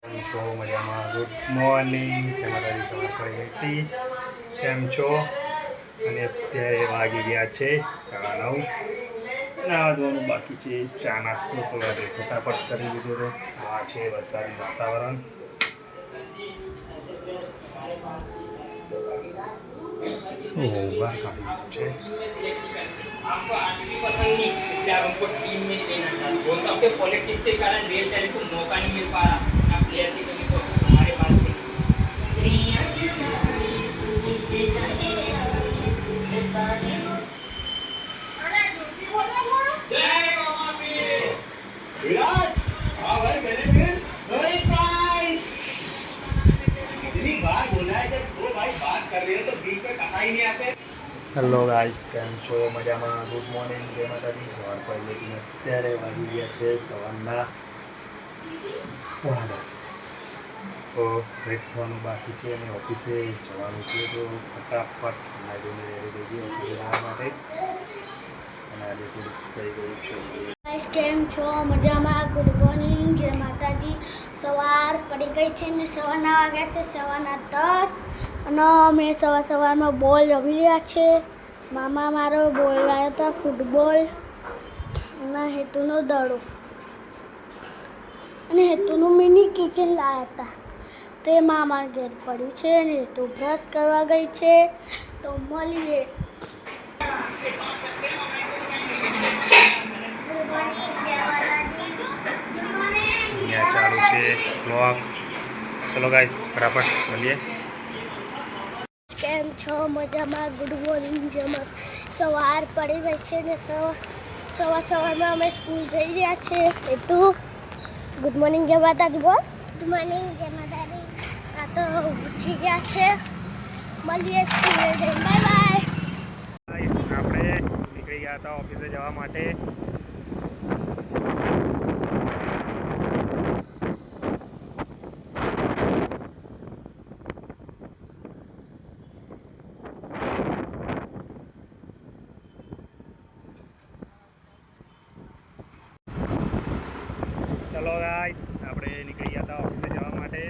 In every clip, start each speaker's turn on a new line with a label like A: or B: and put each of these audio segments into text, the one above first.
A: છો મજામાં? Good morning. તમારી સવાર પડી ગઈ હતી. કેમ છો? અને અત્યારે વાગી ગયા છે 9:30. નાવા ધોવાનું બાકી છે. ચા નાસ્તો તો આજે ફટાફટ કરી દીધો હતો. આ છે વરસાદી વાતાવરણ. વાર કાઢી છે.
B: आपको आठवीं पसंद नहीं इसलिए आप हमको टीम में लेना चाहते हो तो आपके पॉलिटिक्स के कारण रियल टैलेंट को मौका नहीं मिल पा रहा ना प्लेयर की कमी को हमारे पास विराट हाँ भाई मैंने फिर रोहित भाई इतनी बार बोला है जब दो भाई बात कर रहे हैं तो बीच में कहा ही नहीं आते.
A: હેલો ગાઈસ, કેમ છો? મજામાં? Good morning. જય માતાજી. સવાર પડી ગઈ. અત્યારે વાગી ગયા છે સવારના 9:30. તો ફ્રેશ થવાનું બાકી છે અને ઓફિસે જવાનું છે. તો ફટાફટ નાઈને રેડી થઈ ગઈ ઓફિસે જવા માટે. અને આજે થોડુંક થઈ ગયું છે.
C: ગાઈસ, કેમ છો? મજામાં? Good morning. જય માતાજી. સવાર પડી ગઈ છે ને સવારના વાગ્યા છે 10:15 અને અમે સવારમાં બોલ રમી રહ્યા છે. મામા મારો બોલ લાવ્યો હતો ફૂટબોલ અને હેતુનો દડો અને હેતુનું મિની કિચન લાવ્યા હતા. તે મામા ઘેર પડ્યું છે અને હેતુ બ્રશ કરવા ગઈ છે. તો મળીએ.
A: અહીંયા ચાલુ છે બ્લોગ. ચલો ગાઈસ, ફટાફટ મળીએ.
C: કેમ છો? મજામાં? Good morning. જેમાં સવાર પડી ગઈ છે ને સવારમાં અમે સ્કૂલ જઈ રહ્યા છે. એ તું ગુડ મોર્નિંગ જય માતાજી બોલ. ગુડ મોર્નિંગ જય માતાજી. આ તો ઉઠી ગયા છે. મળીએ સ્કૂલે જઈને. Bye bye.
A: ગાઈસ, આપણે નીકળી ગયા હતા ઓફિસે જવા માટે. ચલો ગાઈસ, આપણે નીકળી ગયા હતા ઓફિસે જવા માટે.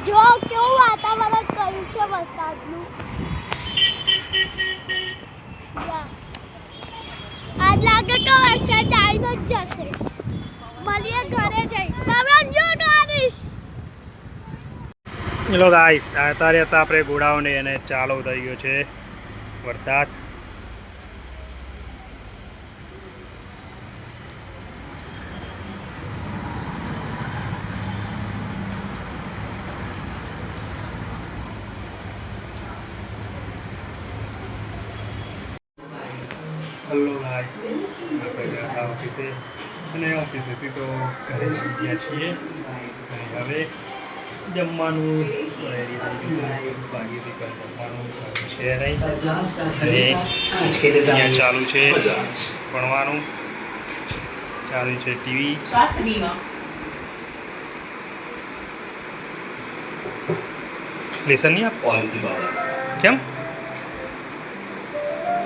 C: જો કેવું વાતાવરણ કર્યું છે વરસાદનું. આજ લાગે કે વરસાદ આવીને જ જશે. મળીએ ઘરે જઈ.
A: ચલો ગાઈસ, અત્યારે હતા આપણે ગોડાઉને અને ચાલુ થઈ ગયો છે વરસાદ. હેલો ગાઈસ, આપણે ગયા હતા ઓફિસે અને ઓફિસેથી તો ઘરે આવી ગયા છીએ. અને હવે જમવાનું રેડી થઈ ગયું. બાકીથી કંઈ જમવાનું છે નહીં. અને અહીંયા ચાલુ છે ભણવાનું, ચાલુ છે ટીવી. લેસન નહીં આપ કેમ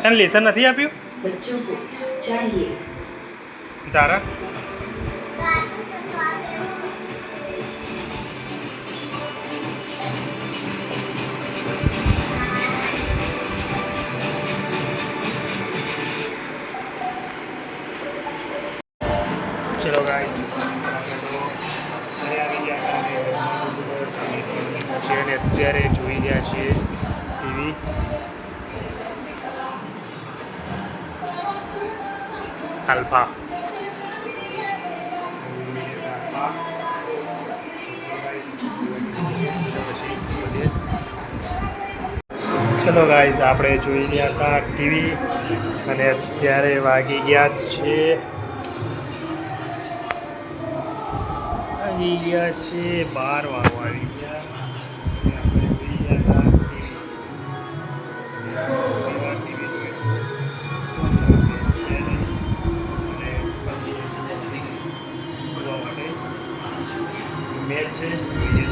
A: એને લેસન નથી આપ્યું તારા? ચલો ગાઈસ, અત્યારે જોઈ રહ્યા છીએ ટીવી. આલ્ફા ચલો ગાઈસ આપણે જોઈ રહ્યા હતા ટીવી અને અત્યારે વાગી ગયા છે 12 વાગવા આવી ગયા. આપણે જોઈ રહ્યા હતા ટીવી. મેચ છે જોઈએ